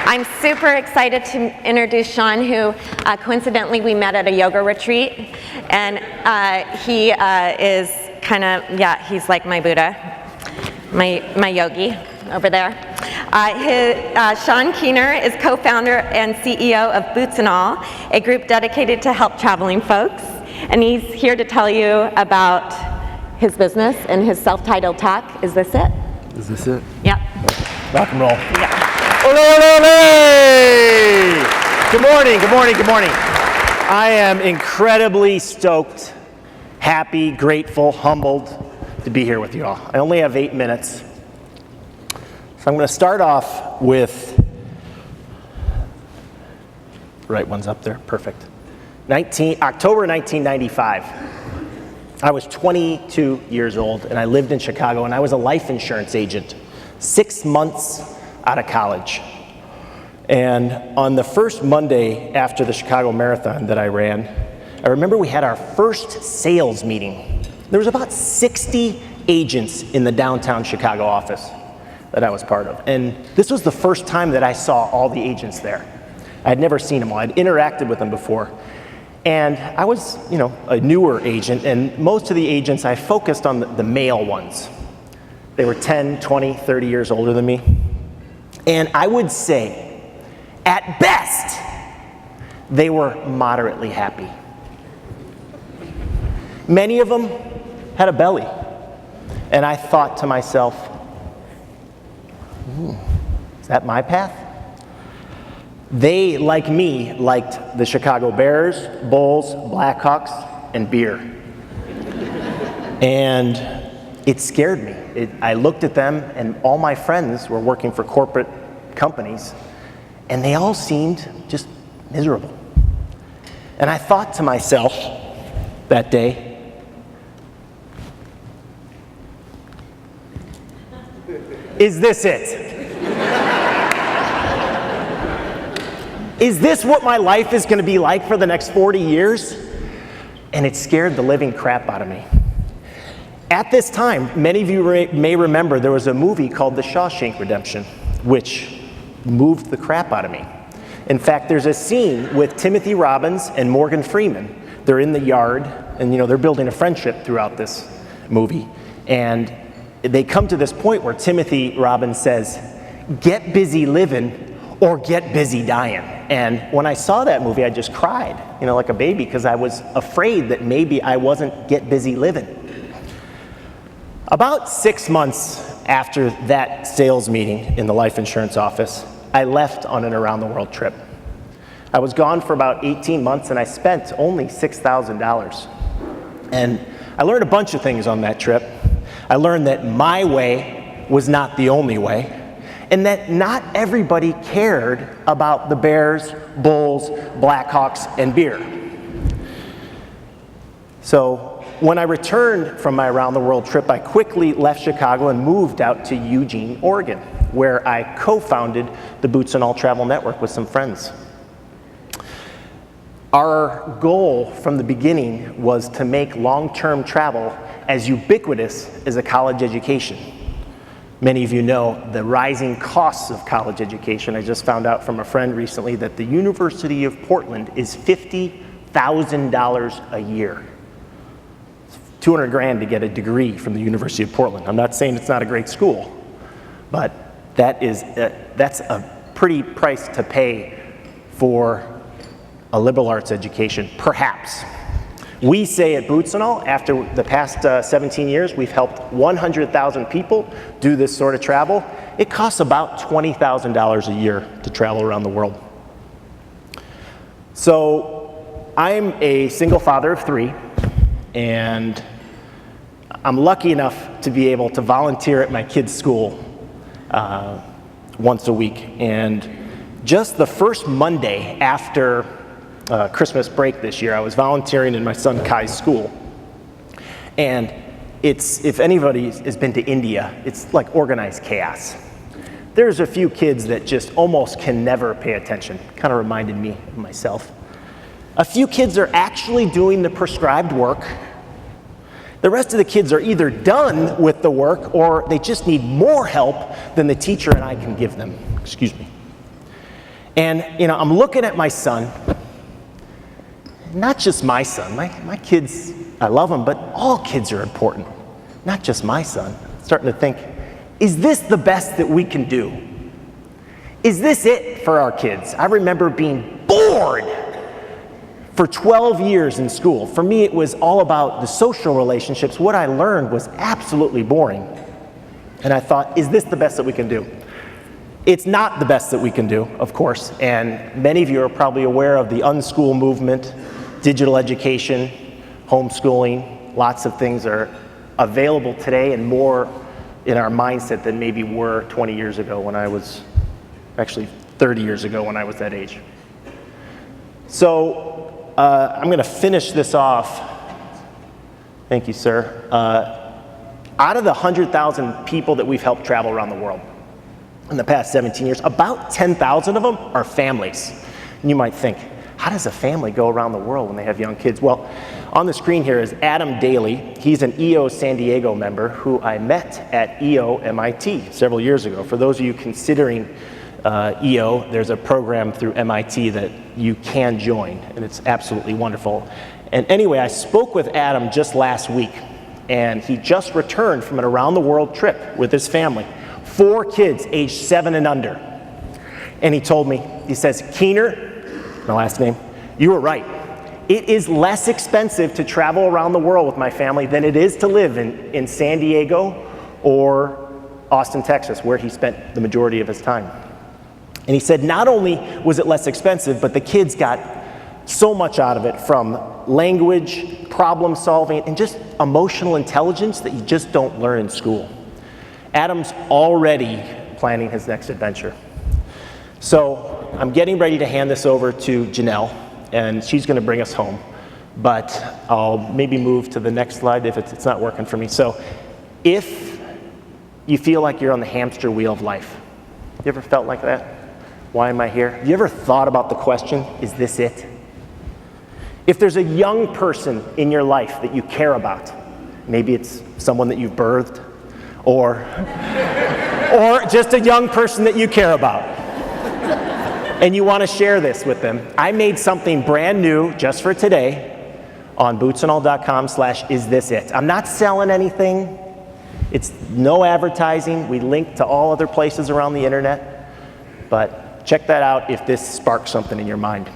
I'm super excited to introduce Sean, who coincidentally we met at a yoga retreat, and he is kind of, yeah, he's like my Buddha, my yogi over there. Sean Keener is co-founder and CEO of Boots and All, a group dedicated to help traveling folks, and he's here to tell you about his business and his self-titled talk. Is this it? Is this it? Yep. Rock and roll. Yeah. Ole, ole, ole! Good morning, good morning, good morning. I am incredibly stoked, happy, grateful, humbled to be here with you all. I only have 8 minutes. So I'm going to start off with, the right one's up there, perfect. October 1995. I was 22 years old and I lived in Chicago and I was a life insurance agent, 6 months out of college. And on the first Monday after the Chicago Marathon that I ran, I remember we had our first sales meeting. There was about 60 agents in the downtown Chicago office that I was part of. And this was the first time that I saw all the agents there. I had never seen them all. I'd interacted with them before. And I was, a newer agent, and most of the agents, I focused on the male ones. They were 10, 20, 30 years older than me. And I would say, at best, they were moderately happy. Many of them had a belly. And I thought to myself, is that my path? They, like me, liked the Chicago Bears, Bulls, Blackhawks, and beer. And it scared me. I looked at them, and all my friends were working for corporate companies, and they all seemed just miserable. And I thought to myself that day, is this it? Is this what my life is going to be like for the next 40 years? And it scared the living crap out of me. At this time, many of you may remember there was a movie called The Shawshank Redemption, which moved the crap out of me. In fact, there's a scene with Timothy Robbins and Morgan Freeman. They're in the yard, and they're building a friendship throughout this movie. And they come to this point where Timothy Robbins says, "Get busy living or get busy dying." And when I saw that movie, I just cried, like a baby, because I was afraid that maybe I wasn't get busy living. About 6 months after that sales meeting in the life insurance office, I left on an around-the-world trip. I was gone for about 18 months, and I spent only $6,000. And I learned a bunch of things on that trip. I learned that my way was not the only way, and that not everybody cared about the Bears, Bulls, Blackhawks, and beer. So when I returned from my around-the-world trip, I quickly left Chicago and moved out to Eugene, Oregon, where I co-founded the Boots and All Travel Network with some friends. Our goal from the beginning was to make long-term travel as ubiquitous as a college education. Many of you know the rising costs of college education. I just found out from a friend recently that the University of Portland is $50,000 a year. It's $200,000 to get a degree from the University of Portland. I'm not saying it's not a great school, but that's a pretty price to pay for a liberal arts education, perhaps. We say at Boots and All, after the past 17 years, we've helped 100,000 people do this sort of travel. It costs about $20,000 a year to travel around the world. So I'm a single father of 3, and I'm lucky enough to be able to volunteer at my kids' school once a week. And just the first Monday after Christmas break this year, I was volunteering in my son Kai's school. And if anybody has been to India, it's like organized chaos. There's a few kids that just almost can never pay attention. Kind of reminded me of myself. A few kids are actually doing the prescribed work. The rest of the kids are either done with the work or they just need more help than the teacher and I can give them. Excuse me. And, I'm looking at my son, not just my son, my kids, I love them, but all kids are important, not just my son. Starting to think, is this the best that we can do? Is this it for our kids? I remember being bored for 12 years in school. For me, it was all about the social relationships. What I learned was absolutely boring. And I thought, is this the best that we can do? It's not the best that we can do, of course, and many of you are probably aware of the unschool movement, digital education, homeschooling. Lots of things are available today and more in our mindset than maybe were 20 years ago when I was, actually 30 years ago when I was that age. So I'm going to finish this off. Thank you, sir. Out of the 100,000 people that we've helped travel around the world in the past 17 years, about 10,000 of them are families. And you might think, how does a family go around the world when they have young kids? Well, on the screen here is Adam Daly. He's an EO San Diego member who I met at EO MIT several years ago. For those of you considering EO, there's a program through MIT that you can join, and it's absolutely wonderful. And anyway, I spoke with Adam just last week, and he just returned from an around the world trip with his family. 4 kids aged 7 and under. And he told me, he says, Keener, my last name, you were right. It is less expensive to travel around the world with my family than it is to live in San Diego or Austin, Texas, where he spent the majority of his time. And he said not only was it less expensive, but the kids got so much out of it, from language, problem solving, and just emotional intelligence that you just don't learn in school. Adam's already planning his next adventure. So I'm getting ready to hand this over to Janelle, and she's going to bring us home. But I'll maybe move to the next slide if it's not working for me. So if you feel like you're on the hamster wheel of life, you ever felt like that? Why am I here? You ever thought about the question, is this it? If there's a young person in your life that you care about, maybe it's someone that you've birthed, or just a young person that you care about, and you want to share this with them, I made something brand new just for today on bootsandall.com/isthisit. I'm not selling anything. It's no advertising. We link to all other places around the internet, but check that out if this sparks something in your mind.